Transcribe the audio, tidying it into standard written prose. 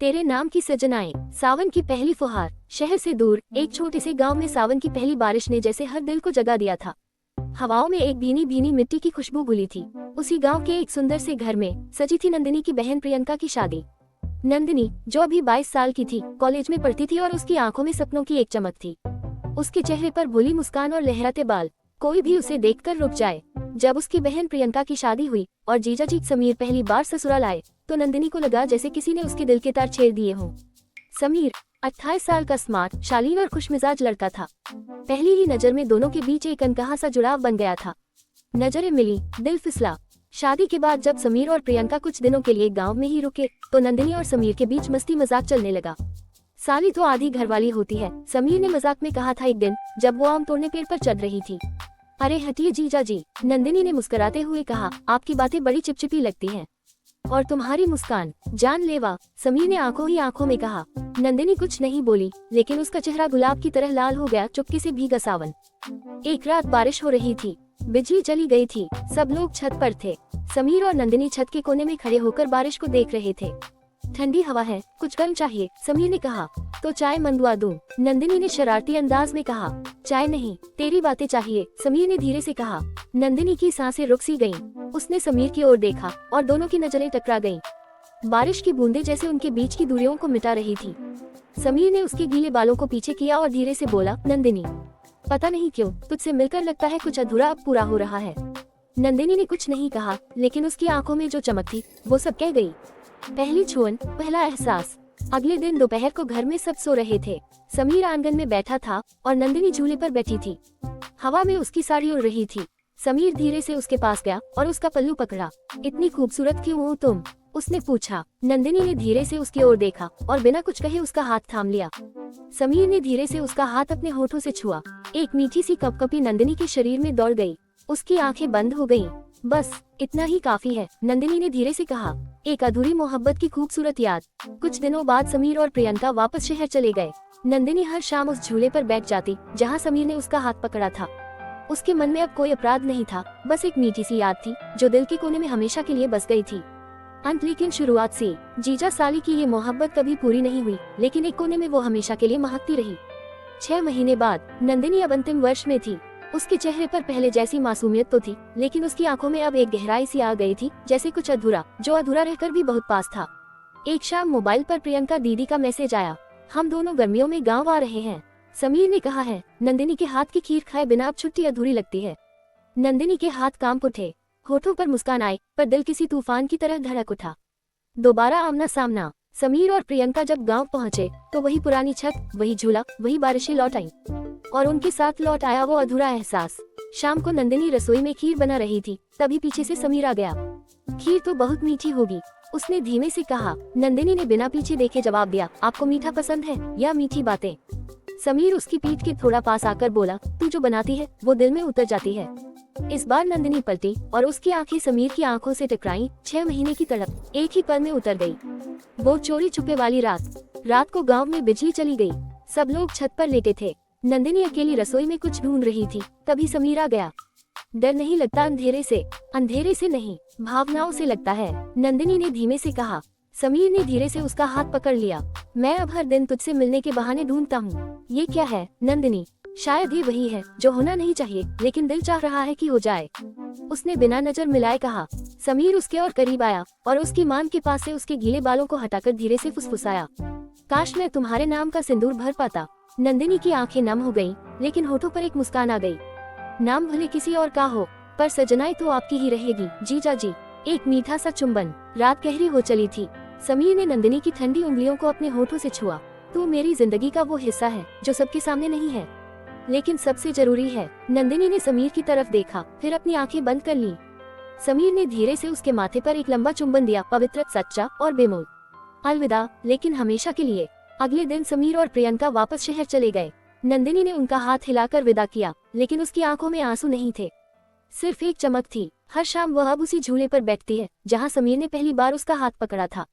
तेरे नाम की सजनाएं, सावन की पहली फुहार। शहर से दूर एक छोटे से गांव में सावन की पहली बारिश ने जैसे हर दिल को जगा दिया था। हवाओं में एक भीनी भीनी मिट्टी की खुशबू घुली थी। उसी गांव के एक सुंदर से घर में सजी थी नंदिनी की बहन प्रियंका की शादी। नंदिनी, जो अभी 22 साल की थी, कॉलेज में पढ़ती थी और उसकी आंखों में सपनों की एक चमक थी। उसके चेहरे पर भोली मुस्कान और लहराते बाल, कोई भी उसे देखकर रुक जाए। जब उसकी बहन प्रियंका की शादी हुई और जीजा जी समीर पहली बार ससुराल आए, तो नंदिनी को लगा जैसे किसी ने उसके दिल के तार छेड़ दिए हों। समीर 28 साल का स्मार्ट, शालीन और खुशमिजाज लड़का था। पहली ही नजर में दोनों के बीच एक अनकहा सा जुड़ाव बन गया था। नजरें मिली, दिल फिसला। शादी के बाद जब समीर और प्रियंका कुछ दिनों के लिए गांव में ही रुके, तो नंदिनी और समीर के बीच मस्ती मजाक चलने लगा। साली तो आधी घरवाली होती है, समीर ने मजाक में कहा था एक दिन जब वो आम तोड़ने पेड़ पर चढ़ रही थी। अरे हटिए जीजा जी, नंदिनी ने मुस्कुराते हुए कहा, आपकी बातें बड़ी चिपचिपी लगती हैं। और तुम्हारी मुस्कान जानलेवा, समीर ने आंखों ही आंखों में कहा। नंदिनी कुछ नहीं बोली, लेकिन उसका चेहरा गुलाब की तरह लाल हो गया। चुपके से भीगा सावन। एक रात बारिश हो रही थी, बिजली चली गई थी, सब लोग छत पर थे। समीर और नंदिनी छत के कोने में खड़े होकर बारिश को देख रहे थे। ठंडी हवा है, कुछ गर्म चाहिए, समीर ने कहा। तो चाय मंगवा दूं? नंदिनी ने शरारती अंदाज में कहा। चाय नहीं, तेरी बातें चाहिए, समीर ने धीरे से कहा। नंदिनी की सांसें रुक सी गईं। उसने समीर की ओर देखा और दोनों की नजरें टकरा गईं। बारिश की बूंदें जैसे उनके बीच की दूरियों को मिटा रही थी। समीर ने उसके गीले बालों को पीछे किया और धीरे से बोला, नंदिनी, पता नहीं क्यों तुझसे मिलकर लगता है कुछ अधूरा अब पूरा हो रहा है। नंदिनी ने कुछ नहीं कहा, लेकिन उसकी आंखों में जो चमक थी वो सब कह गई। पहली छुअन, पहला एहसास। अगले दिन दोपहर को घर में सब सो रहे थे। समीर आंगन में बैठा था और नंदिनी झूले पर बैठी थी। हवा में उसकी साड़ी उड़ रही थी। समीर धीरे से उसके पास गया और उसका पल्लू पकड़ा। इतनी खूबसूरत क्यों हो तुम? उसने पूछा। नंदिनी ने धीरे से उसकी ओर देखा और बिना कुछ कहे उसका हाथ थाम लिया। समीर ने धीरे से उसका हाथ अपने होठों से छुआ। एक मीठी सी कपकपी नंदिनी के शरीर में दौड़ गई। उसकी आंखें बंद हो गईं। बस इतना ही काफी है, नंदिनी ने धीरे से कहा। एक अधूरी मोहब्बत की खूबसूरत याद। कुछ दिनों बाद समीर और प्रियंका वापस शहर चले गए। नंदिनी हर शाम उस झूले पर बैठ जाती जहां समीर ने उसका हाथ पकड़ा था। उसके मन में अब कोई अपराध नहीं था, बस एक मीठी सी याद थी जो दिल के कोने में हमेशा के लिए बस गई थी। अंत लेकिन शुरुआत से जीजा साली की ये मोहब्बत कभी पूरी नहीं हुई, लेकिन एक कोने में वो हमेशा के लिए महकती रही। 6 महीने बाद नंदिनी अब अंतिम वर्ष में थी। उसके चेहरे पर पहले जैसी मासूमियत तो थी, लेकिन उसकी आंखों में अब एक गहराई सी आ गई थी, जैसे कुछ अधूरा, जो अधूरा रहकर भी बहुत पास था। एक शाम मोबाइल पर प्रियंका दीदी का मैसेज आया। हम दोनों गर्मियों में गांव आ रहे हैं, समीर ने कहा है। नंदिनी के हाथ की खीर खाए बिना अब छुट्टी अधूरी लगती है। नंदिनी के हाथ कांप उठे, होठों पर मुस्कान आई, पर दिल किसी तूफान की तरह धड़क उठा। दोबारा आमना सामना। समीर और प्रियंका जब गांव पहुंचे तो वही पुरानी छत, वही झूला, वही बारिशें लौट आईं। और उनके साथ लौट आया वो अधूरा एहसास। शाम को नंदिनी रसोई में खीर बना रही थी, तभी पीछे से समीर आ गया। खीर तो बहुत मीठी होगी, उसने धीमे से कहा। नंदिनी ने बिना पीछे देखे जवाब दिया, आपको मीठा पसंद है या मीठी बातें? समीर उसकी पीठ के थोड़ा पास आकर बोला, तू जो बनाती है वो दिल में उतर जाती है। इस बार नंदिनी पलटी और उसकी आंखें समीर की आंखों से टकराईं। 6 महीने की तड़प एक ही पल में उतर गई। वो चोरी छुपे वाली रात को गांव में बिजली चली गई। सब लोग छत पर लेटे थे। नंदिनी अकेली रसोई में कुछ ढूंढ रही थी, तभी समीर आ गया। डर नहीं लगता अंधेरे से नहीं, भावनाओं से लगता है, नंदिनी ने धीमे से कहा। समीर ने धीरे से उसका हाथ पकड़ लिया। मैं अब हर दिन तुझसे मिलने के बहाने ढूंढता हूँ। ये क्या है नंदिनी? शायद ये वही है जो होना नहीं चाहिए, लेकिन दिल चाह रहा है कि हो जाए, उसने बिना नजर मिलाए कहा। समीर उसके और करीब आया और उसकी मांग के पास से उसके गीले बालों को हटाकर धीरे से फुसफुसाया। काश मैं तुम्हारे नाम का सिंदूर भर पाता। नंदिनी की आंखें नम हो गईं, लेकिन होठों पर एक मुस्कान आ गई। नाम भले किसी और का हो, पर सजनाई तो आपकी ही रहेगी जीजा जी। एक मीठा सा चुंबन। रात गहरी हो चली थी। समीर ने नंदिनी की ठंडी उंगलियों को अपने होठों से छुआ। तू मेरी जिंदगी का वो हिस्सा है जो सबके सामने नहीं है, लेकिन सबसे जरूरी है। नंदिनी ने समीर की तरफ देखा, फिर अपनी आंखें बंद कर ली। समीर ने धीरे से उसके माथे पर एक लंबा चुंबन दिया, पवित्र, सच्चा और बेमोल। अलविदा, लेकिन हमेशा के लिए। अगले दिन समीर और प्रियंका वापस शहर चले गए। नंदिनी ने उनका हाथ हिलाकर विदा किया, लेकिन उसकी आंखों में आंसू नहीं थे, सिर्फ एक चमक थी। हर शाम वह अब उसी झूले पर बैठती है जहां समीर ने पहली बार उसका हाथ पकड़ा था।